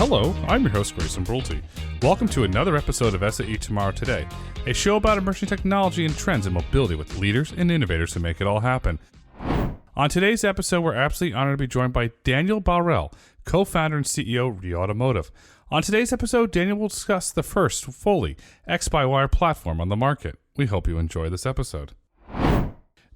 Hello, I'm your host, Grayson Brulte. Welcome to another episode of SAE Tomorrow Today, a show about emerging technology and trends in mobility with leaders and innovators to make it all happen. On today's episode, we're absolutely honored to be joined by Daniel Barel, co-founder and CEO of Automotive. On today's episode, Daniel will discuss the first fully X-by-wire platform on the market. We hope you enjoy this episode.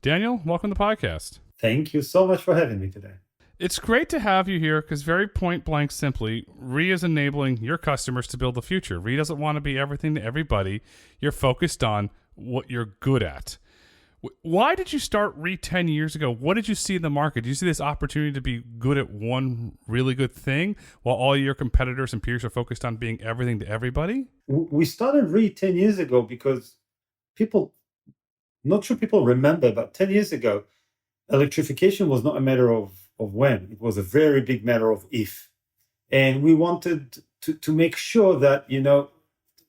Daniel, welcome to the podcast. Thank you so much for having me today. It's great to have you here because very point blank simply, RE is enabling your customers to build the future. RE doesn't want to be everything to everybody. You're focused on what you're good at. Why did you start RE 10 years ago? What did you see in the market? Did you see this opportunity to be good at one really good thing while all your competitors and peers are focused on being everything to everybody? We started RE 10 years ago because not sure people remember, but 10 years ago, electrification was not a matter of when. It was a very big matter of if. And we wanted to make sure that,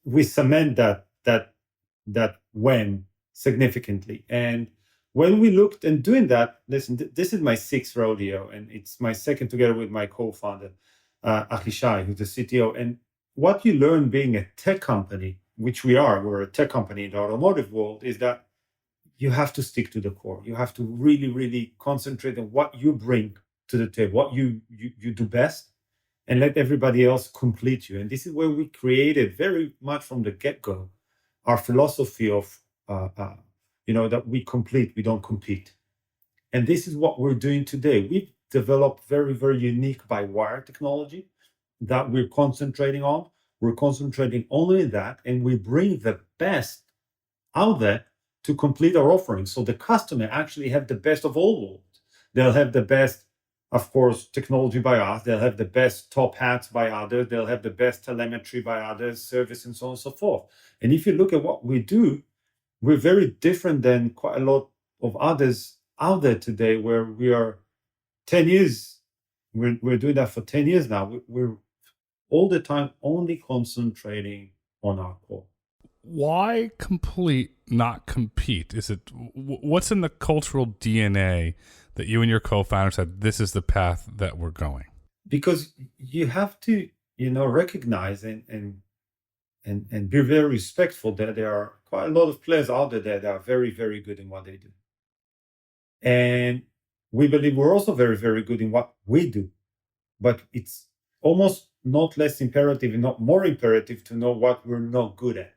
we cement that when significantly. And when we looked and doing that, listen, this is my sixth rodeo, and it's my second together with my co-founder, Achishai, who's the CTO. And what you learn being a tech company, which we're a tech company in the automotive world, is that you have to stick to the core. You have to really, really concentrate on what you bring to the table, what you do best, and let everybody else complete you. And this is where we created very much from the get-go our philosophy of, that we complete, we don't compete. And this is what we're doing today. We've developed very, very unique by-wire technology that we're concentrating on. We're concentrating only on that, and we bring the best out there to complete our offering. So the customer actually have the best of all worlds. They'll have the best, of course, technology by us. They'll have the best top hats by others. They'll have the best telemetry by others, service, and so on and so forth. And if you look at what we do, we're very different than quite a lot of others out there today, where we are 10 years. We're doing that for 10 years now. We're all the time only concentrating on our core. Why complete, not compete? Is it what's in the cultural DNA that you and your co-founder said this is the path that we're going? Because you have to, recognize and be very respectful that there are quite a lot of players out there that are very, very good in what they do. And we believe we're also very, very good in what we do. But it's almost not less imperative and not more imperative to know what we're not good at.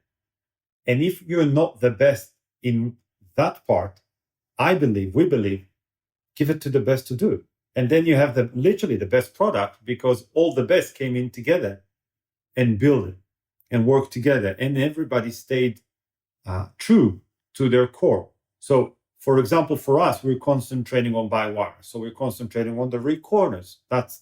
And if you're not the best in that part, we believe, give it to the best to do it. And then you have literally the best product, because all the best came in together and build it and work together. And everybody stayed true to their core. So, for example, for us, we're concentrating on by-wire. So we're concentrating on the recorders. That's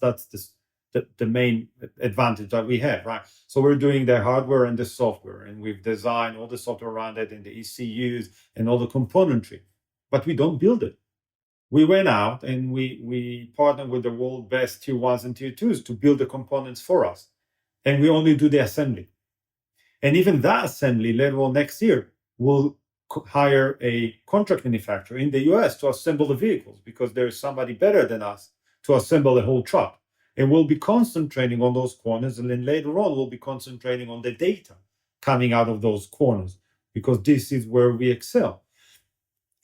the main advantage that we have, right? So we're doing the hardware and the software, and we've designed all the software around it and the ECUs and all the componentry, but we don't build it. We went out and we partnered with the world's best tier ones and tier twos to build the components for us. And we only do the assembly. And even that assembly later on next year, we'll hire a contract manufacturer in the US to assemble the vehicles, because there's somebody better than us to assemble the whole truck. And we'll be concentrating on those corners. And then later on, we'll be concentrating on the data coming out of those corners, because this is where we excel.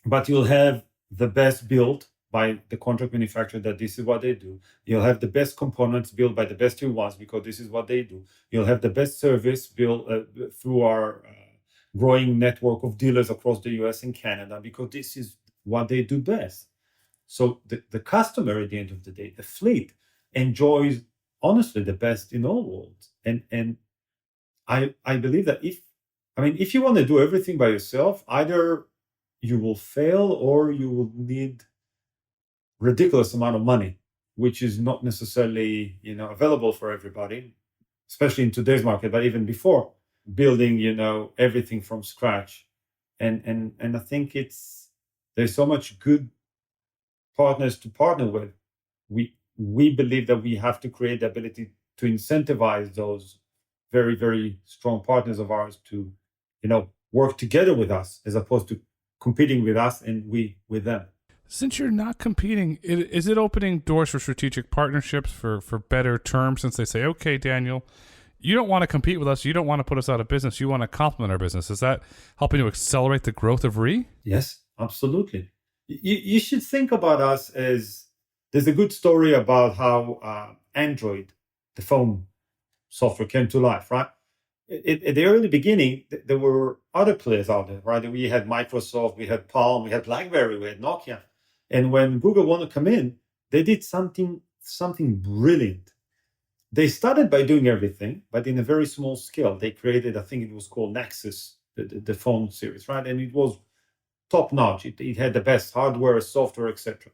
But you'll have the best built by the contract manufacturer, that this is what they do. You'll have the best components built by the best tier ones, because this is what they do. You'll have the best service built through our growing network of dealers across the US and Canada, because this is what they do best. So the customer, at the end of the day, the fleet, enjoys honestly the best in all worlds. And I believe that if you want to do everything by yourself, either you will fail or you will need ridiculous amount of money, which is not necessarily available for everybody, especially in today's market, but even before, building everything from scratch. And I think there's so much good partners to partner with. We believe that we have to create the ability to incentivize those very, very strong partners of ours to, work together with us, as opposed to competing with us and we with them. Since you're not competing, is it opening doors for strategic partnerships for better terms since they say, okay, Daniel, you don't want to compete with us. You don't want to put us out of business. You want to complement our business. Is that helping to accelerate the growth of RE? Yes, absolutely. You should think about us as there's a good story about how Android, the phone software, came to life, right? At the early beginning, there were other players out there, right? We had Microsoft, we had Palm, we had BlackBerry, we had Nokia. And when Google wanted to come in, they did something brilliant. They started by doing everything, but in a very small scale. They created, I think it was called Nexus, the phone series, right? And it was top notch. It had the best hardware, software, etc.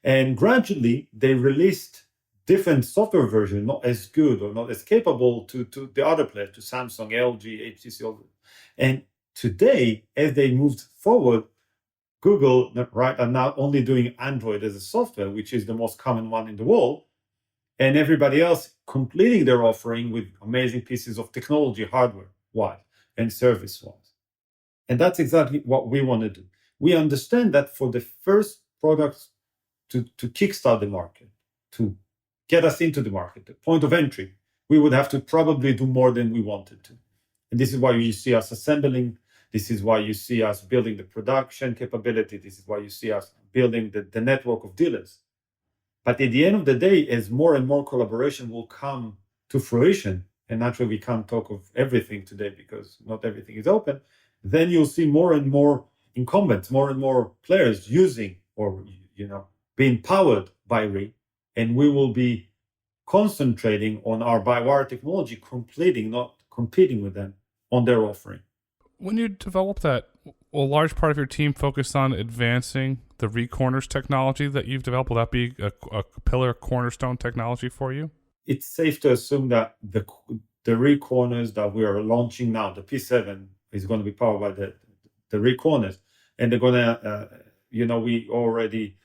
And gradually, they released different software versions, not as good or not as capable to the other players, to Samsung, LG, HTC. And today, as they moved forward, Google, right, are now only doing Android as a software, which is the most common one in the world, and everybody else completing their offering with amazing pieces of technology, hardware-wise and service-wise. And that's exactly what we want to do. We understand that for the first products to kickstart the market, to get us into the market, the point of entry, we would have to probably do more than we wanted to. And this is why you see us assembling. This is why you see us building the production capability. This is why you see us building the network of dealers. But at the end of the day, as more and more collaboration will come to fruition, and naturally we can't talk of everything today because not everything is open, then you'll see more and more incumbents, more and more players using or being powered by RE, and we will be concentrating on our by-wire technology, completing, not competing with them on their offering. When you develop that, a large part of your team focused on advancing the RE-corners technology that you've developed. Will that be a pillar cornerstone technology for you? It's safe to assume that the RE-corners that we are launching now, the P7, is going to be powered by the RE-corners. And they're going to, we already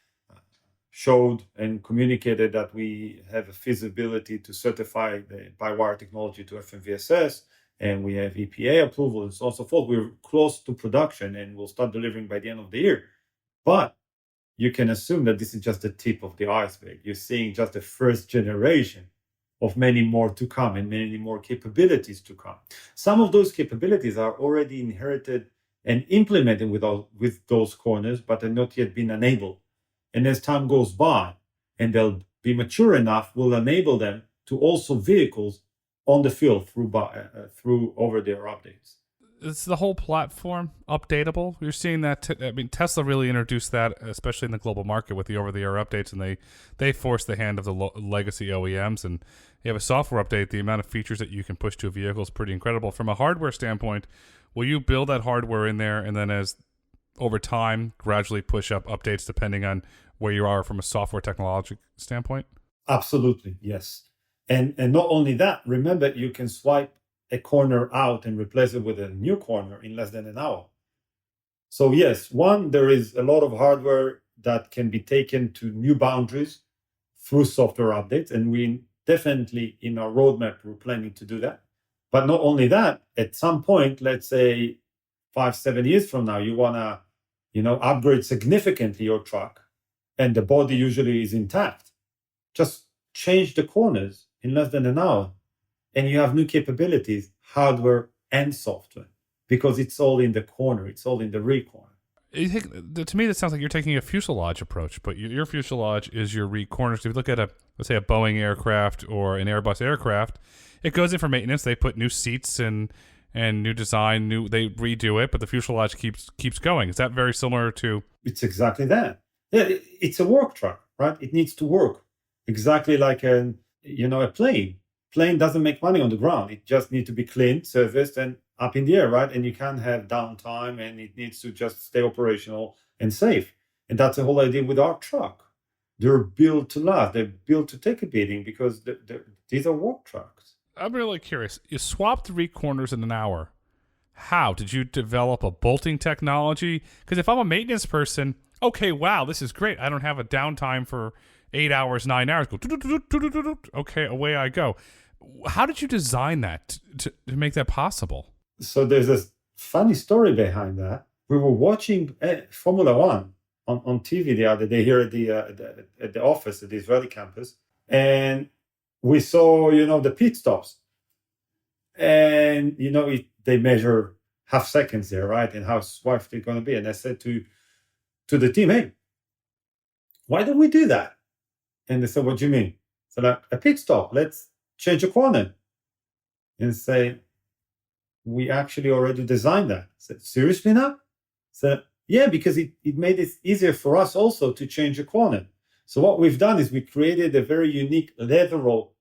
showed and communicated that we have a feasibility to certify the by-wire technology to FMVSS, and we have EPA approval and so on and so forth. We're close to production and we'll start delivering by the end of the year. But you can assume that this is just the tip of the iceberg. You're seeing just the first generation of many more to come and many more capabilities to come. Some of those capabilities are already inherited and implemented with those corners, but are not yet been enabled. And as time goes by and they'll be mature enough, we'll enable them to also vehicles on the field through over-the-air updates. Is the whole platform updatable? You're seeing that. Tesla really introduced that, especially in the global market with the over-the-air updates, and they forced the hand of the legacy OEMs. And you have a software update. The amount of features that you can push to a vehicle is pretty incredible. From a hardware standpoint, will you build that hardware in there, and then as over time gradually push up updates depending on where you are from a software technology standpoint? Absolutely, yes. And not only that, remember, you can swipe a corner out and replace it with a new corner in less than an hour. So yes, there is a lot of hardware that can be taken to new boundaries through software updates. And we definitely, in our roadmap, we're planning to do that. But not only that, at some point, let's say 5-7 years from now, you want to, upgrade significantly your truck, and the body usually is intact. Just change the corners in less than an hour, and you have new capabilities, hardware and software, because it's all in the corner. It's all in the RE-corner. To me, that sounds like you're taking a fuselage approach, but your fuselage is your RE-corners. If you look at let's say a Boeing aircraft or an Airbus aircraft, it goes in for maintenance. They put new seats and new design, they redo it, but the fuselage keeps going. Is that very similar to? It's exactly that. Yeah, it's a work truck, right? It needs to work exactly like a plane. Plane doesn't make money on the ground. It just needs to be cleaned, serviced, and up in the air, right? And you can't have downtime, and it needs to just stay operational and safe. And that's the whole idea with our truck. They're built to last. They're built to take a beating because these are work trucks. I'm really curious. You swapped 3 corners in an hour. How? Did you develop a bolting technology? Because if I'm a maintenance person, okay, wow, this is great. I don't have a downtime for 8 hours, 9 hours. Go, okay, away I go. How did you design that to make that possible? So there's a funny story behind that. We were watching Formula One on TV the other day here at the office at the Israeli campus, and we saw, the pit stops, and they measure half seconds there, right? And how swift they're going to be. And I said to the team, hey, why don't we do that? And they said, what do you mean? So like, a pit stop, let's change a corner. And say, we actually already designed that. I said, seriously now? So yeah, because it made it easier for us also to change a corner. So what we've done is we created a very unique lateral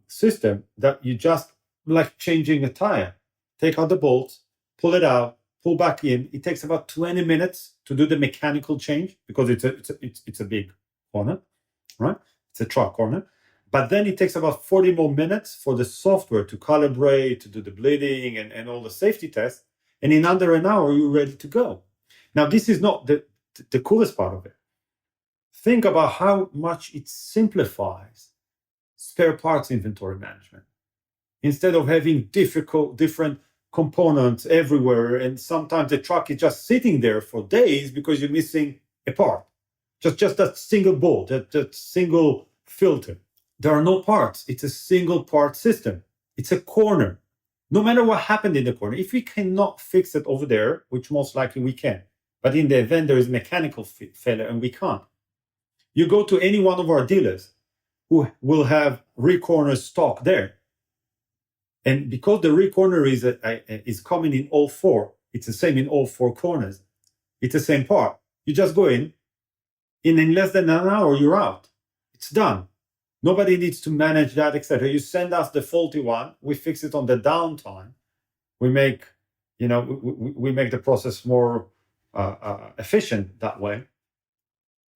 system that you just like changing a tire. Take out the bolts, pull it out, pull back in. It takes about 20 minutes to do the mechanical change because it's a big corner, right? It's a truck corner. But then it takes about 40 more minutes for the software to calibrate, to do the bleeding and all the safety tests. And in under an hour, you're ready to go. Now, this is not the coolest part of it. Think about how much it simplifies spare parts inventory management. Instead of having different components everywhere, and sometimes the truck is just sitting there for days because you're missing a part. Just that single bolt, that single filter. There are no parts. It's a single part system. It's a corner. No matter what happened in the corner, if we cannot fix it over there, which most likely we can, but in the event there is mechanical failure and we can't, you go to any one of our dealers who will have recorner stock there. And because the recorner is common in all four, it's the same in all four corners. It's the same part. You just go in less than an hour, you're out. It's done. Nobody needs to manage that, etc. You send us the faulty one, we fix it on the downtime. We make, we make the process more efficient that way,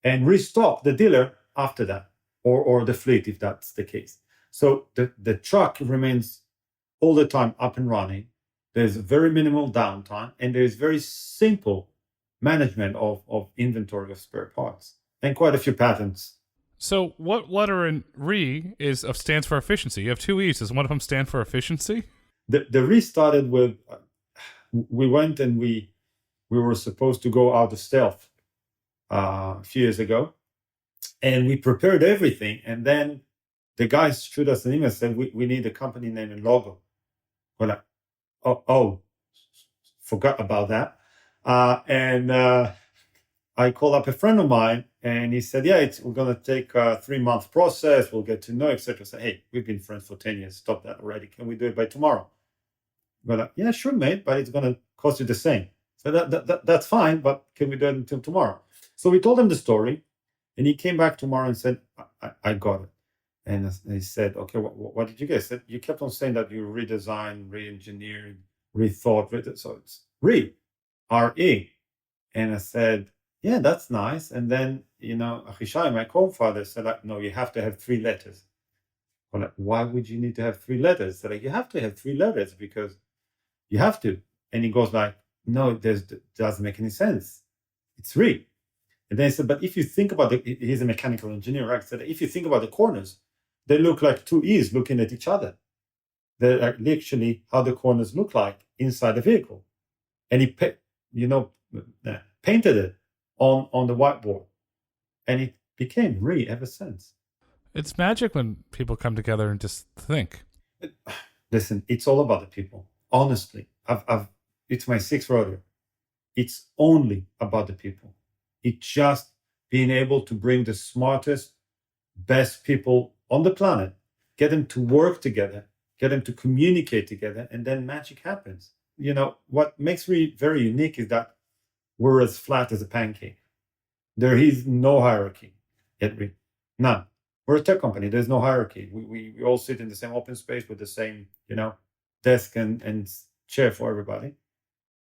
and restock the dealer after that, or the fleet if that's the case. So the truck remains all the time up and running. There's very minimal downtime, and there's very simple management of inventory of spare parts, and quite a few patents. So what letter in RE stands for efficiency? You have two E's. Does one of them stand for efficiency? The RE started with, we went and we were supposed to go out of stealth a few years ago, and we prepared everything. And then the guys shoot us an email and said, we need a company name and logo. We're like, oh, forgot about that. And I called up a friend of mine, and he said, yeah, we're going to take a 3-month process. We'll get to know, etc. Say, hey, we've been friends for 10 years. Stop that already. Can we do it by tomorrow? We're like, yeah, sure, mate, but it's going to cost you the same. So that's fine, but can we do it until tomorrow? So we told him the story, and he came back tomorrow and said, I got it. And he said, okay, what did you get? He said, you kept on saying that you redesigned, re-engineered, rethought. So it's R-E. And I said, yeah, that's nice. And then, Achishai, my co-father, said, like, no, you have to have 3 letters. I'm like, why would you need to have 3 letters? So like, you have to have 3 letters because you have to. And he goes like, no, it doesn't make any sense. It's 3. And then he said, but if you think about he's a mechanical engineer, right? So if you think about the corners, they look like 2 E's looking at each other. They're literally how the corners look like inside the vehicle. And he, painted it on the whiteboard, and it became RE ever since. It's magic when people come together and just think. Listen, it's all about the people. Honestly, it's my 6th rodeo. It's only about the people. It's just being able to bring the smartest, best people on the planet, get them to work together, get them to communicate together, and then magic happens. What makes RE very unique is that we're as flat as a pancake. There is no hierarchy at RE. None. We're a tech company. There's no hierarchy. We all sit in the same open space with the same, desk and chair for everybody.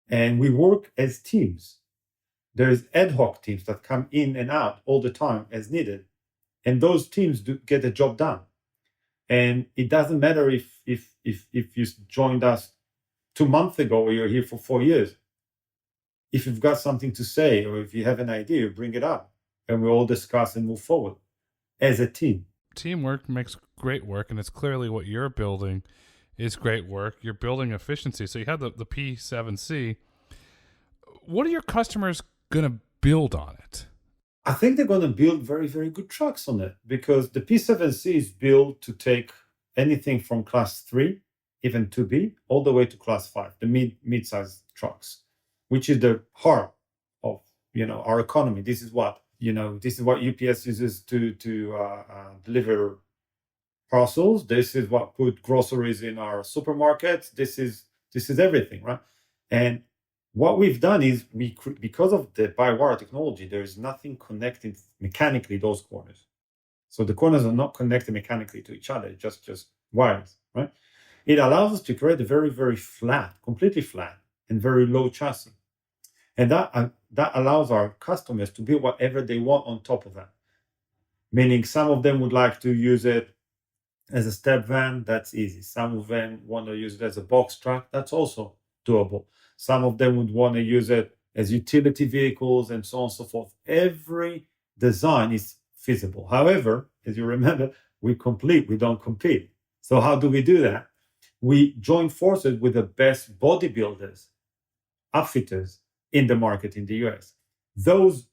And we work as teams. There's ad hoc teams that come in and out all the time as needed. And those teams do get the job done. And it doesn't matter if you joined us 2 months ago or you're here for 4 years. If you've got something to say or if you have an idea, you bring it up and we all discuss and move forward as a team. Teamwork makes great work, and it's clearly what you're building is great work. You're building efficiency. So you have the P7C. What are your customers going to build on it? I think they're going to build very, very good trucks on it, because the P7C is built to take anything from class 3, even 2B, all the way to class 5, the mid-sized trucks, which is the heart of our economy. This is what UPS uses to deliver parcels. This is what put groceries in our supermarkets. This is everything, right? And what we've done is because of the by-wire technology, there is nothing connecting mechanically those corners. So the corners are not connected mechanically to each other, just wires, right? It allows us to create a very, very flat, completely flat, and very low chassis. And that allows our customers to build whatever they want on top of that. Meaning some of them would like to use it as a step van, that's easy. Some of them want to use it as a box truck, that's also doable. Some of them would want to use it as utility vehicles and so on and so forth. Every design is feasible. However, as you remember, we don't compete. So how do we do that? We join forces with the best bodybuilders, outfitters in the market in the US. Those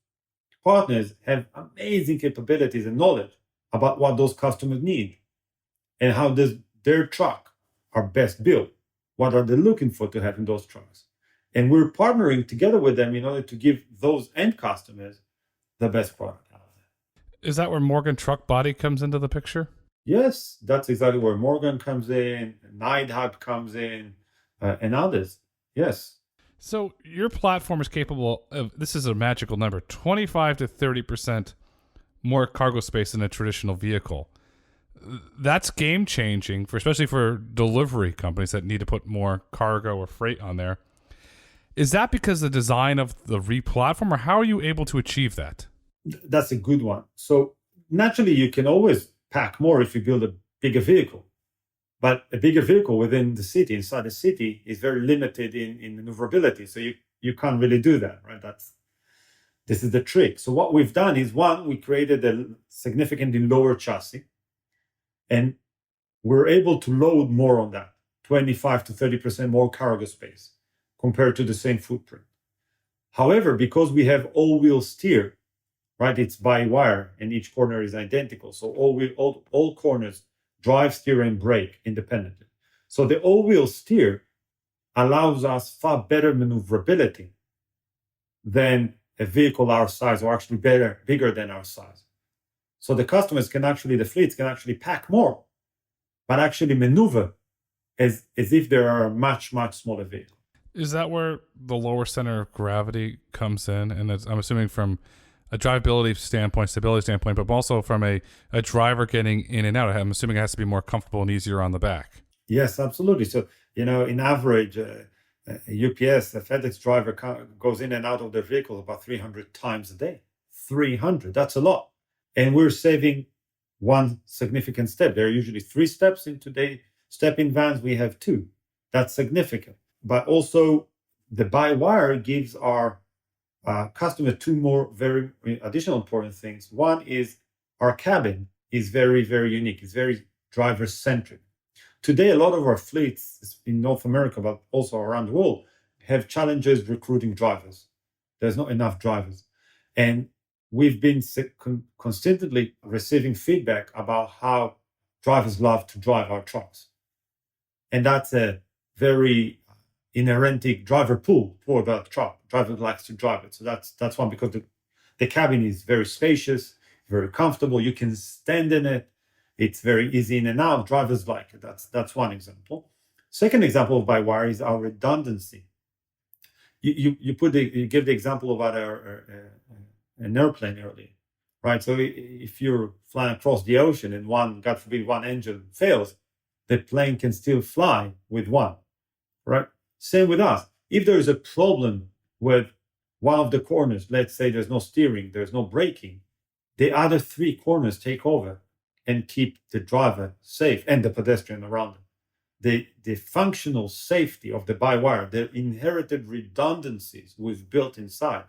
partners have amazing capabilities and knowledge about what those customers need and how does their truck are best built. What are they looking for to have in those trucks? And we're partnering together with them in order to give those end customers the best product out of it. Is that where Morgan Truck Body comes into the picture? Yes, that's exactly where Morgan comes in, Neidhart comes in, and others. Yes. So your platform is capable of, this is a magical number, 25 to 30% more cargo space than a traditional vehicle. That's game changing, especially for delivery companies that need to put more cargo or freight on there. Is that because of the design of the re-platform, or how are you able to achieve that? That's a good one. So naturally, you can always pack more if you build a bigger vehicle. But a bigger vehicle within the city, inside the city, is very limited in maneuverability. So you can't really do that, right? This is the trick. So what we've done is, one, we created a significantly lower chassis, and we're able to load more on that, 25 to 30% more cargo space compared to the same footprint. However, because we have all-wheel steer, right? It's by wire, and each corner is identical. So all corners drive, steer, and brake independently. So the all-wheel steer allows us far better maneuverability than a vehicle our size, or actually bigger than our size. So the fleets can actually pack more, but actually maneuver as if they are a much, much smaller vehicle. Is that where the lower center of gravity comes in? And I'm assuming from a drivability standpoint, stability standpoint, but also from a driver getting in and out. I'm assuming it has to be more comfortable and easier on the back. Yes, absolutely. So, in average, a UPS, a FedEx driver goes in and out of their vehicle about 300 times a day. 300, that's a lot. And we're saving one significant step. There are usually 3 steps in today. Step-in vans, we have 2. That's significant. But also, the by-wire gives our customer 2 more very additional important things. One is our cabin is very, very unique. It's very driver-centric. Today, a lot of our fleets in North America, but also around the world, have challenges recruiting drivers. There's not enough drivers. And we've been constantly receiving feedback about how drivers love to drive our trucks. And that's a very inherent driver pool for the truck. Driver likes to drive it. So that's one, because the cabin is very spacious, very comfortable. You can stand in it. It's very easy in and out. Drivers like it. That's one example. Second example of by-wire is our redundancy. You give the example about an airplane earlier, right? So if you're flying across the ocean and God forbid, one engine fails, the plane can still fly with one, right? Same with us. If there is a problem with one of the corners, let's say there's no steering, there's no braking, the other 3 corners take over and keep the driver safe and the pedestrian around them. The functional safety of the by-wire, the inherited redundancies we've built inside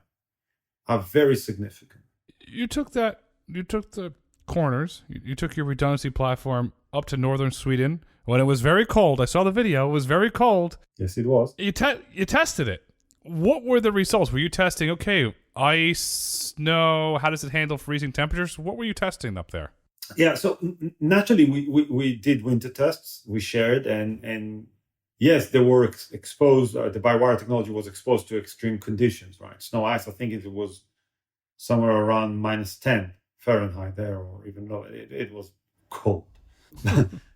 are very significant. You took the corners, you took your redundancy platform up to northern Sweden when it was very cold. I saw the video. It was very cold. Yes, it was. You tested it. What were the results? Were you testing, okay, ice, snow? How does it handle freezing temperatures? What were you testing up there? Yeah, so naturally we did winter tests. We shared, and yes, they were exposed. The by-wire technology was exposed to extreme conditions, right? Snow, ice. I think it was somewhere around -10 Fahrenheit there, or even lower. It was cold.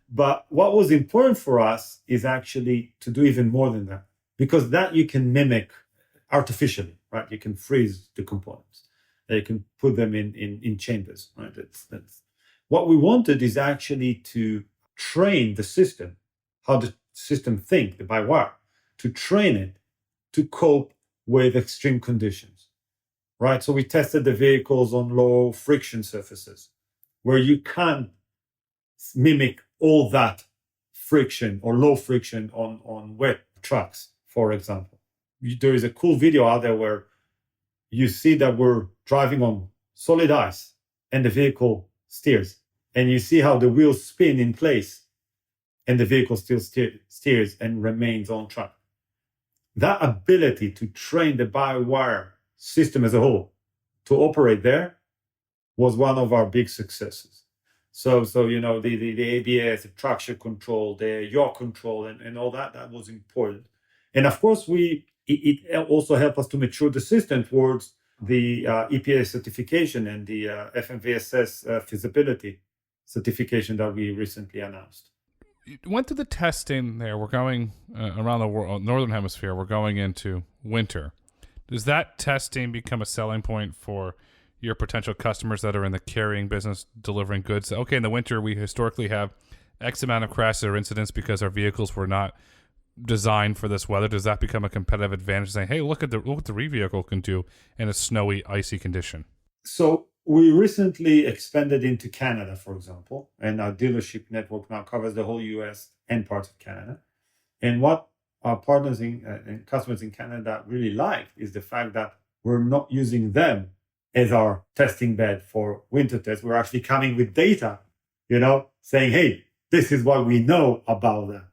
But what was important for us is actually to do even more than that, because that you can mimic artificially, right? You can freeze the components. You can put them in chambers, right? That's what we wanted is actually to train the system, how the system think, the by-wire, to train it to cope with extreme conditions, right? So we tested the vehicles on low friction surfaces where you can't mimic all that friction or low friction on wet tracks, for example. There is a cool video out there where you see that we're driving on solid ice and the vehicle steers. And you see how the wheels spin in place and the vehicle still steers and remains on track. That ability to train the by-wire system as a whole to operate there was one of our big successes. So the ABS, the traction control, the yaw control, and all that was important. And of course, it also helped us to mature the system towards the EPA certification and the FMVSS feasibility certification that we recently announced. You went through the testing there. We're going around the world, northern hemisphere. We're going into winter. Does that testing become a selling point for your potential customers that are in the carrying business, delivering goods? Okay, in the winter, we historically have X amount of crashes or incidents because our vehicles were not designed for this weather. Does that become a competitive advantage, saying, hey, look what the vehicle can do in a snowy, icy condition? So we recently expanded into Canada, for example, and our dealership network now covers the whole US and parts of Canada. And what our partners and customers in Canada really liked is the fact that we're not using them as our testing bed for winter tests. We're actually coming with data, saying, hey, this is what we know about that.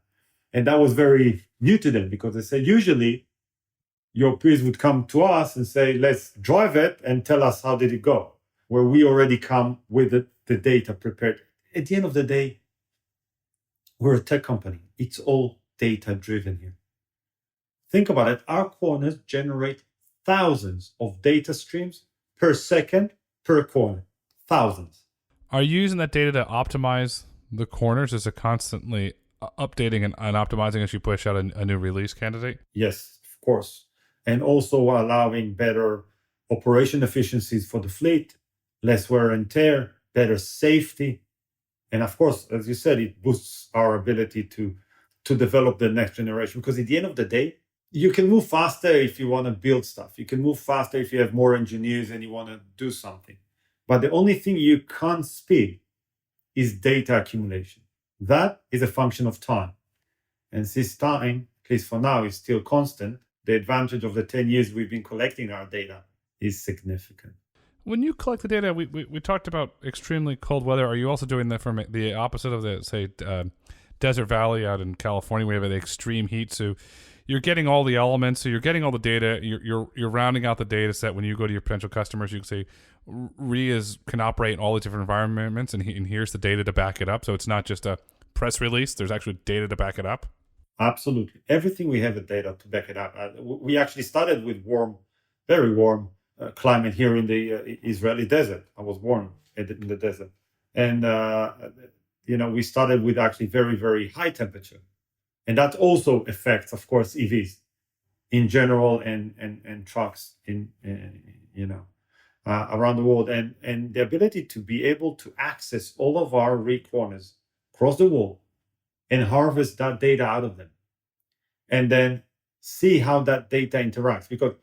And that was very new to them, because they said usually your peers would come to us and say, let's drive it and tell us how did it go, where we already come with the data prepared. At the end of the day, we're a tech company. It's all data driven here. Think about it. Our corners generate thousands of data streams per second per corner. Thousands. Are you using that data to optimize the corners? Is it constantly updating and optimizing as you push out a new release candidate? Yes, of course. And also allowing better operation efficiencies for the fleet, less wear and tear, better safety. And of course, as you said, it boosts our ability to develop the next generation. Because at the end of the day, you can move faster if you want to build stuff. You can move faster if you have more engineers and you want to do something. But the only thing you can't speed is data accumulation. That is a function of time. And this time, at least for now, is still constant. The advantage of the 10 years we've been collecting our data is significant. When you collect the data, we talked about extremely cold weather. Are you also doing that from the opposite of the, say, Desert Valley out in California, where we have the extreme heat? So you're getting all the elements, so you're getting all the data. You're rounding out the data set. When you go to your potential customers, you can say, RIAs can operate in all the different environments, and here's the data to back it up. So it's not just a press release. There's actually data to back it up. Absolutely. Everything we have the data to back it up. We actually started with very warm climate here in the Israeli desert. I was born in the desert. And, we started with actually very, very high temperature. And that also affects, of course, EVs in general and trucks around the world. And the ability to be able to access all of our corners across the world and harvest that data out of them. And then see how that data interacts. Because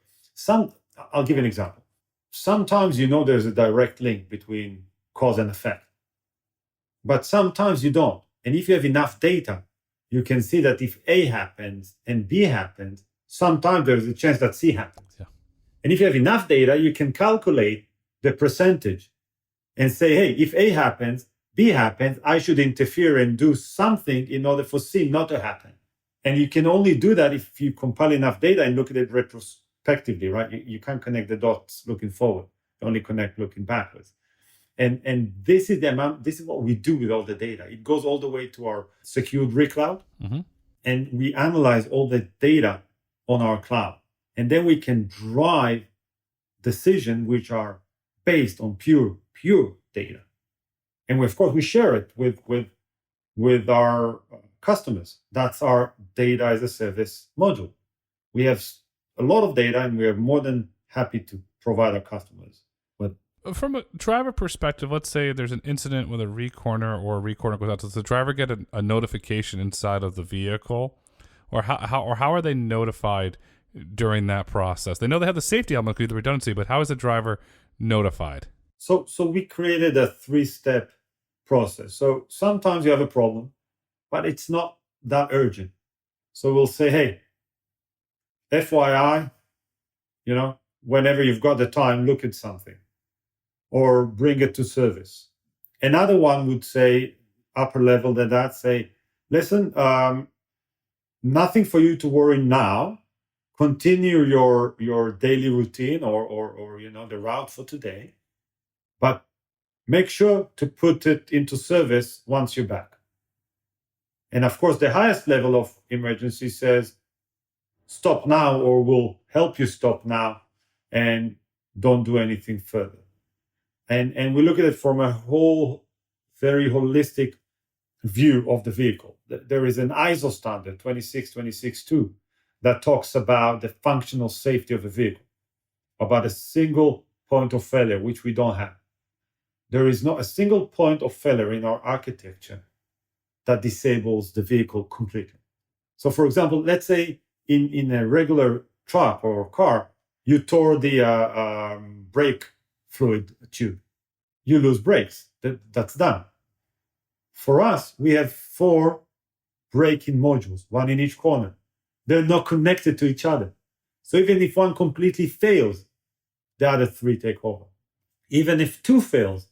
I'll give you an example. Sometimes there's a direct link between cause and effect. But sometimes you don't. And if you have enough data, you can see that if A happens and B happens, sometimes there's a chance that C happens. Yeah. And if you have enough data, you can calculate the percentage and say, hey, if A happens, B happens, I should interfere and do something in order for C not to happen. And you can only do that if you compile enough data and look at it retrospectively, right? You can't connect the dots looking forward. You only connect looking backwards. And this is the amount, this is what we do with all the data. It goes all the way to our secured cloud, and we analyze all the data on our cloud. And then we can drive decisions which are based on pure data. And of course, we share it with our customers. That's our data as a service module. We have a lot of data, and we are more than happy to provide our customers. But from a driver perspective, let's say there's an incident with a recorner or a recorner goes out. Does the driver get a notification inside of the vehicle, or how are they notified during that process? They know they have the safety element because of the redundancy, but how is the driver notified? So we created a 3-step process. So sometimes you have a problem, but it's not that urgent. So we'll say, hey, FYI, whenever you've got the time, look at something or bring it to service. Another one would say, upper level than that, say, listen, nothing for you to worry now. Continue your daily routine or the route for today, but make sure to put it into service once you're back. And of course, the highest level of emergency says, stop now, or we'll help you stop now, and don't do anything further. And we look at it from a whole, very holistic view of the vehicle. There is an ISO standard, 26262, that talks about the functional safety of a vehicle, about a single point of failure, which we don't have. There is not a single point of failure in our architecture that disables the vehicle completely. So for example, let's say in a regular truck or car, you tore the brake fluid tube. You lose brakes. That's done. For us, we have 4 braking modules, 1 in each corner. They're not connected to each other. So even if one completely fails, the other 3 take over. Even if 2 fails,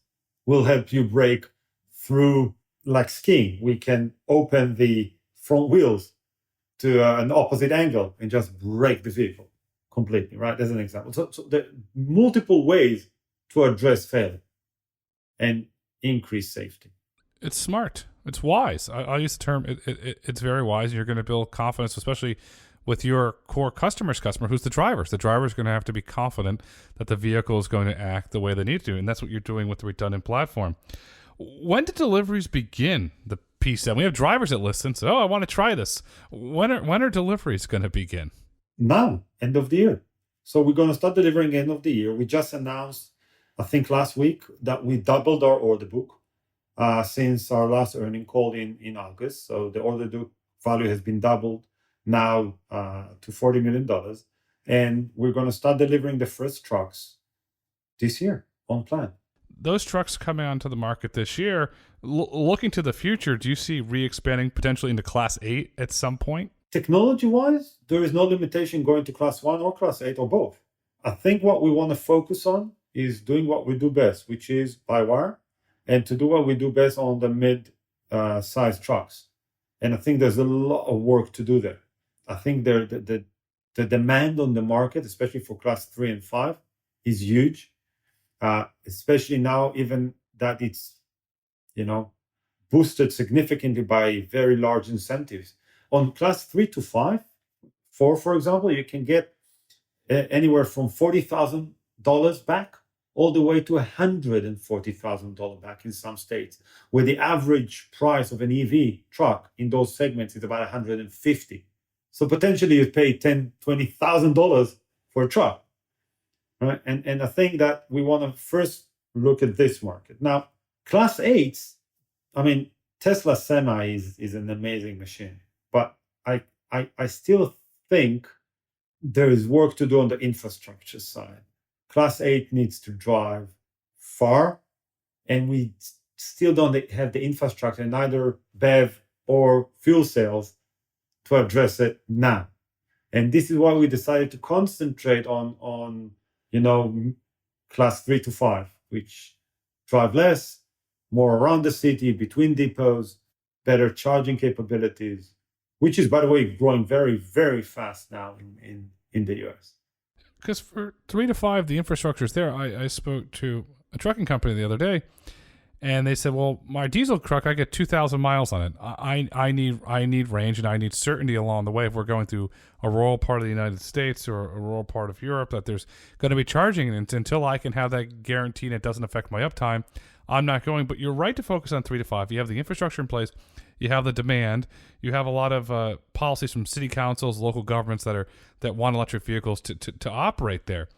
we'll help you brake through, like skiing. We can open the front wheels to an opposite angle and just brake the vehicle completely, right? As an example. So there are multiple ways to address failure and increase safety. It's smart. It's wise. I'll use the term. It's very wise. You're going to build confidence, especially with your core customer, who's the driver. The driver is going to have to be confident that the vehicle is going to act the way they need to, and that's what you're doing with the redundant platform. When do deliveries begin? The P7. We have drivers that listen. So, I want to try this. When are deliveries going to begin? Now, end of the year. So we're going to start delivering end of the year. We just announced, I think last week, that we doubled our order book since our last earning call in August. So the order book value has been doubled now to $40 million. And we're going to start delivering the first trucks this year on plan. Those trucks coming onto the market this year, looking to the future, do you see re-expanding potentially into Class 8 at some point? Technology-wise, there is no limitation going to Class 1 or Class 8 or both. I think what we want to focus on is doing what we do best, which is by-wire, and to do what we do best on the mid-size trucks. And I think there's a lot of work to do there. I think the demand on the market, especially for Class 3 and 5, is huge. Especially now, even that it's, boosted significantly by very large incentives. On Class 3 to 5, 4, for example, you can get anywhere from $40,000 back all the way to $140,000 back in some states, where the average price of an EV truck in those segments is about $150,000. So potentially you pay $10,000, $20,000 for a truck. Right? And I think that we want to first look at this market. Now, Class 8s, Tesla Semi is an amazing machine, but I still think there is work to do on the infrastructure side. Class 8 needs to drive far, and we still don't have the infrastructure, neither BEV or fuel cells, to address it now. And this is why we decided to concentrate on Class 3 to 5, which drive less, more around the city, between depots, better charging capabilities, which is, by the way, growing very, very fast now in the US. Because for 3 to 5, the infrastructure is there. I spoke to a trucking company the other day, and they said, "Well, my diesel truck, I get 2,000 miles on it. I need range and I need certainty along the way. If we're going through a rural part of the United States or a rural part of Europe, that there's going to be charging, and until I can have that guarantee and it doesn't affect my uptime, I'm not going." But you're right to focus on 3 to 5. You have the infrastructure in place, you have the demand, you have a lot of policies from city councils, local governments that want electric vehicles to operate there.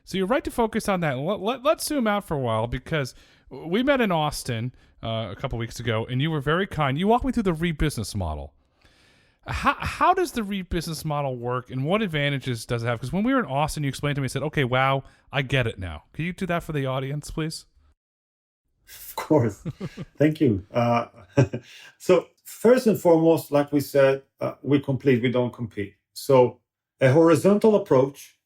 So you're right to focus on that. Let's zoom out for a while, because we met in Austin a couple weeks ago, and you were very kind. You walked me through the REIT business model. How does the REIT business model work, and what advantages does it have? Because when we were in Austin, you explained to me, I said, okay, wow, I get it now. Can you do that for the audience, please? Of course. Thank you. So first and foremost, like we said, we complete, we don't compete. So a horizontal approach,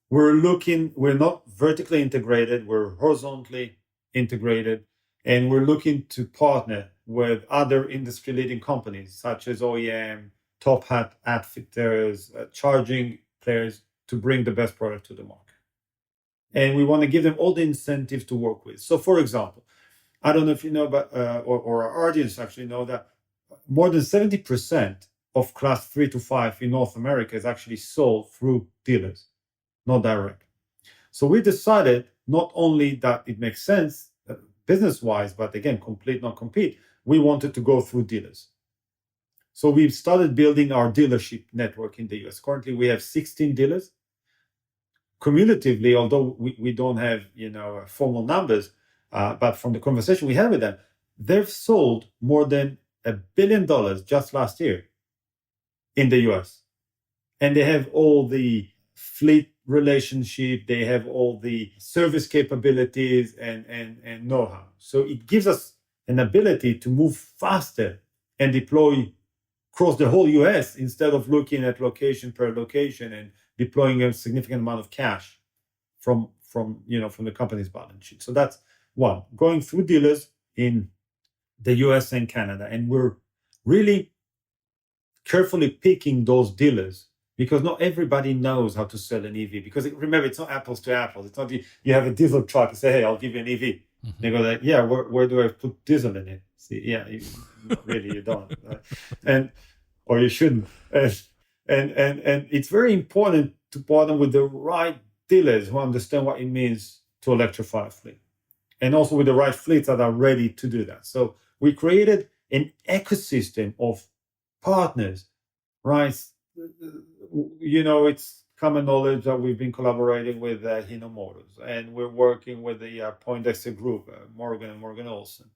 we're not vertically integrated, we're horizontally integrated, and we're looking to partner with other industry leading companies such as OEM, top hat outfitters, charging players, to bring the best product to the market. And we want to give them all the incentives to work with. So for example, I don't know if you know, but or our audience actually know that more than 70% of class 3 to 5 in North America is actually sold through dealers, not direct. So we decided not only that it makes sense business-wise, but again, complete, not compete, we wanted to go through dealers. So we've started building our dealership network in the US. Currently, we have 16 dealers. Cumulatively, although we don't have formal numbers, but from the conversation we had with them, they've sold more than $1 billion just last year in the US. And they have all the fleet relationship, they have all the service capabilities and know-how. So it gives us an ability to move faster and deploy across the whole US instead of looking at location per location and deploying a significant amount of cash from the company's balance sheet. So that's one, going through dealers in the US and Canada. And we're really carefully picking those dealers, because not everybody knows how to sell an EV. Because remember, it's not apples to apples. It's not you have a diesel truck and say, hey, I'll give you an EV. Mm-hmm. They go like, yeah, where do I put diesel in it? See, yeah, really, you don't. Or you shouldn't. And it's very important to partner with the right dealers who understand what it means to electrify a fleet, and also with the right fleets that are ready to do that. So we created an ecosystem of partners, right? It's common knowledge that we've been collaborating with Hino Motors, and we're working with the Poindexter Group, Morgan Olson,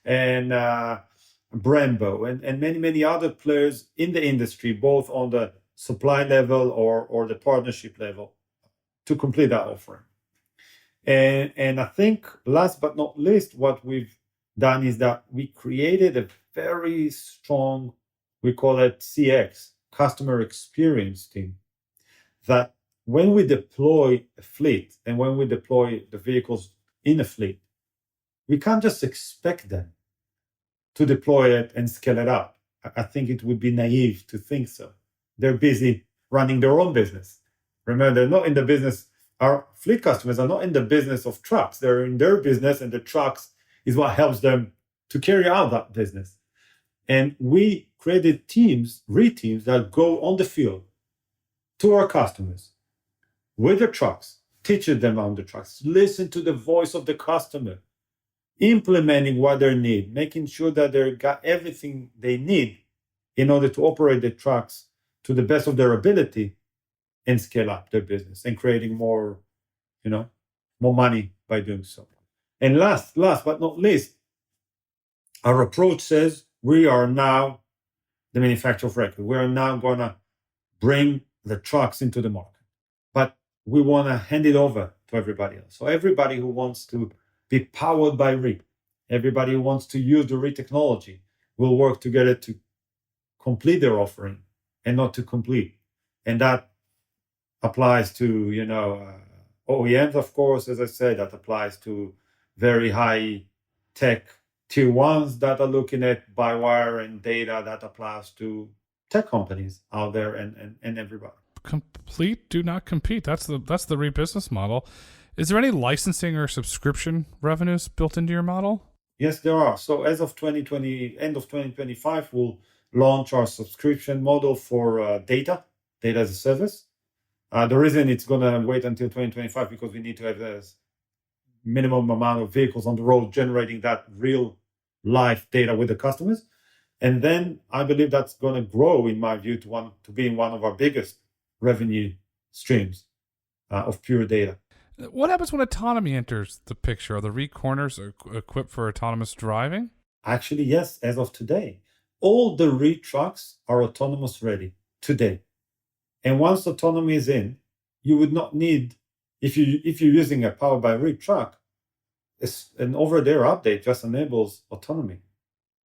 and Brembo, and many other players in the industry, both on the supply level or the partnership level, to complete that offering. And I think last but not least, what we've done is that we created a very strong, we call it CX, customer experience team, that when we deploy a fleet and when we deploy the vehicles in a fleet, we can't just expect them to deploy it and scale it up. I think it would be naive to think so. They're busy running their own business. Remember, they're not in the business. Our fleet customers are not in the business of trucks. They're in their business, and the trucks is what helps them to carry out that business. And we created teams that go on the field to our customers with the trucks, teaching them on the trucks, listen to the voice of the customer, implementing what they need, making sure that they got everything they need in order to operate the trucks to the best of their ability and scale up their business and creating more money by doing so. And last but not least, our approach says we are now the manufacturer of record. We are now going to bring the trucks into the market, but we want to hand it over to everybody else. So everybody who wants to be powered by REIT, everybody who wants to use the REIT technology, will work together to complete their offering and not to complete. And that applies to OEMs, of course, as I said. That applies to very high tech tier ones that are looking at by wire and data. That applies to tech companies out there and everybody. Complete, do not compete. That's the RE business model. Is there any licensing or subscription revenues built into your model? Yes, there are. So as of 2020, end of 2025, we'll launch our subscription model for data as a service. The reason it's going to wait until 2025 because we need to have a minimum amount of vehicles on the road generating that real life data with the customers. And then I believe that's going to grow, in my view, to being one of our biggest revenue streams of pure data. What happens when autonomy enters the picture? Are the RE corners equipped for autonomous driving? Actually, yes, as of today. All the RE trucks are autonomous ready today. And once autonomy is in, you would not need, if you're using a powered by RE truck, an over-the-air update just enables autonomy.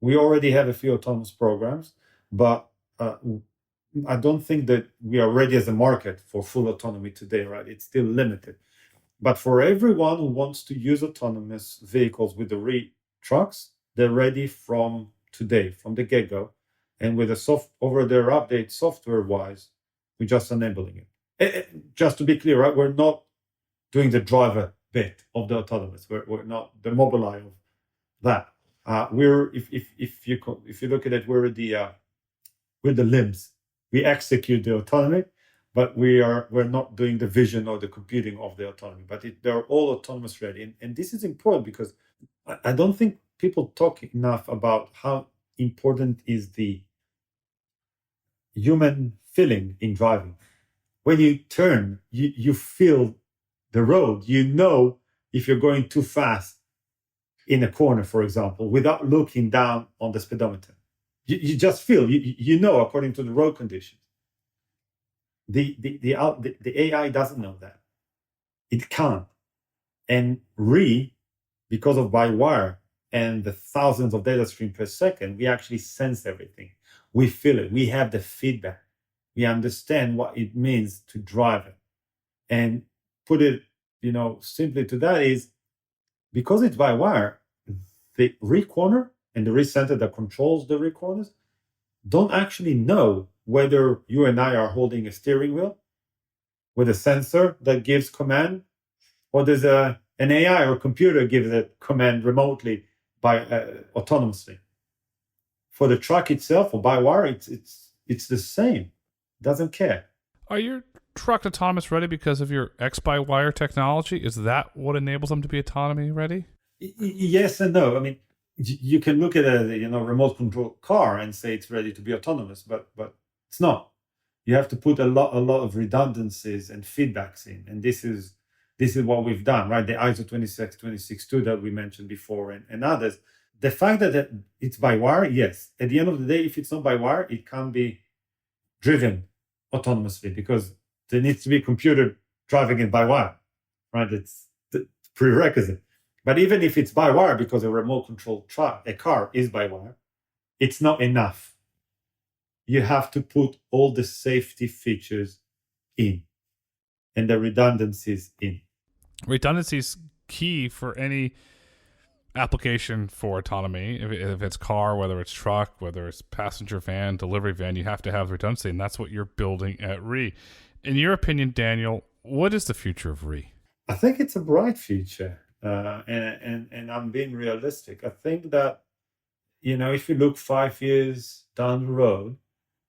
We already have a few autonomous programs, but I don't think that we are ready as a market for full autonomy today, right? It's still limited. But for everyone who wants to use autonomous vehicles with the RE trucks, they're ready from today, from the get-go. And with a over-the-air update software-wise, we're just enabling it. Just to be clear, right? We're not doing the driver bit of the autonomous. We're not the Mobileye of that. If you look at it, we're the limbs. We execute the autonomy, but we're not doing the vision or the computing of the autonomy. But they're all autonomous ready, and this is important because I don't think people talk enough about how important is the human feeling in driving. When you turn, you feel the road. You know if you're going too fast in a corner, for example, without looking down on the speedometer. You just feel, you know, according to the road conditions. The AI doesn't know that. It can't. And because of by-wire and the thousands of data streams per second, we actually sense everything. We feel it. We have the feedback. We understand what it means to drive it. And put it, simply to that is, because it's by wire, the recorder and the recenter that controls the recorders don't actually know whether you and I are holding a steering wheel with a sensor that gives command, or there's an AI or computer gives a command remotely autonomously. For the truck itself, or by wire, it's the same. It doesn't care. Are your trucks autonomous ready because of your X-by-wire technology? Is that what enables them to be autonomy ready? Yes and no. I mean, you can look at a remote control car and say it's ready to be autonomous, but it's not. You have to put a lot of redundancies and feedbacks in, and this is what we've done, right? The ISO 26262 that we mentioned before, and others. The fact that it's by wire, yes. At the end of the day, if it's not by wire, it can't be driven autonomously because there needs to be a computer driving it by wire, right? It's the prerequisite. But even if it's by wire, because a remote control a car is by wire, it's not enough. You have to put all the safety features in and the redundancies in. Redundancy is key for any application for autonomy. If it's car, whether it's truck, whether it's passenger van, delivery van, you have to have redundancy, and that's what you're building at RE. In your opinion, Daniel, what is the future of RE? I think it's a bright future. And I'm being realistic. I think that, if you look 5 years down the road,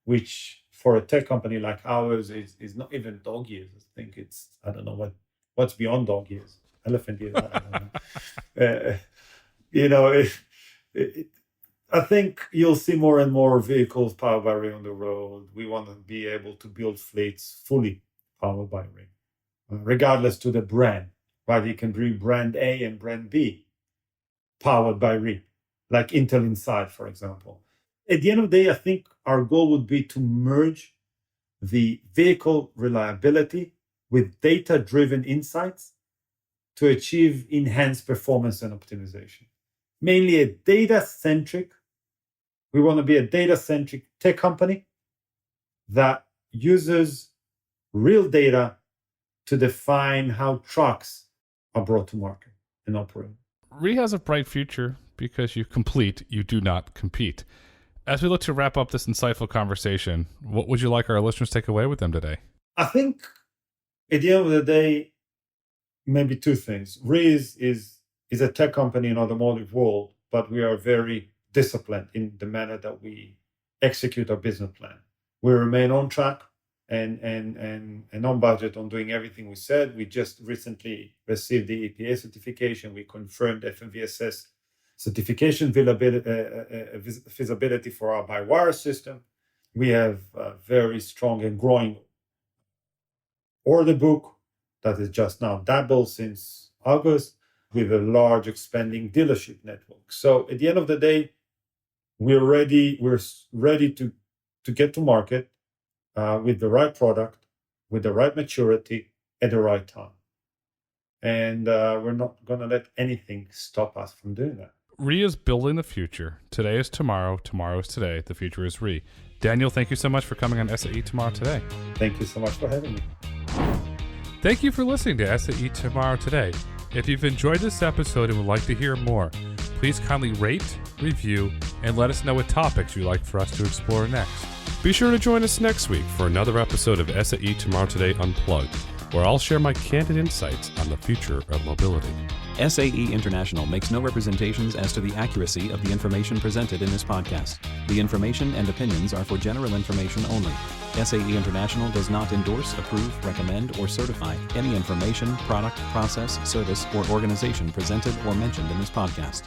which for a tech company like ours is not even dog years. I think it's, I don't know what's beyond dog years, elephant years. I don't know. I think you'll see more and more vehicles powered by RE on the road. We want to be able to build fleets fully powered by RE, regardless to the brand. Right, you can bring brand A and brand B powered by RE, like Intel Inside, for example. At the end of the day, I think our goal would be to merge the vehicle reliability with data-driven insights to achieve enhanced performance and optimization. Mainly we want to be a data-centric tech company that uses real data to define how trucks are brought to market and operate. RE has a bright future because you complete, you do not compete. As we look to wrap up this insightful conversation, what would you like our listeners to take away with them today? I think at the end of the day, maybe two things. REE is a tech company in automotive world, but we are very disciplined in the manner that we execute our business plan. We remain on track and on budget on doing everything we said. We just recently received the EPA certification. We confirmed FMVSS certification feasibility for our by-wire system. We have a very strong and growing order book that is just now doubled since August, with a large expanding dealership network. So at the end of the day, we're ready to get to market with the right product, with the right maturity at the right time. And we're not going to let anything stop us from doing that. REE is building the future. Today is tomorrow. Tomorrow is today. The future is REE. Daniel, thank you so much for coming on SAE Tomorrow Today. Thank you so much for having me. Thank you for listening to SAE Tomorrow Today. If you've enjoyed this episode and would like to hear more, please kindly rate, review, and let us know what topics you'd like for us to explore next. Be sure to join us next week for another episode of SAE Tomorrow Today Unplugged, where I'll share my candid insights on the future of mobility. SAE International makes no representations as to the accuracy of the information presented in this podcast. The information and opinions are for general information only. SAE International does not endorse, approve, recommend, or certify any information, product, process, service, or organization presented or mentioned in this podcast.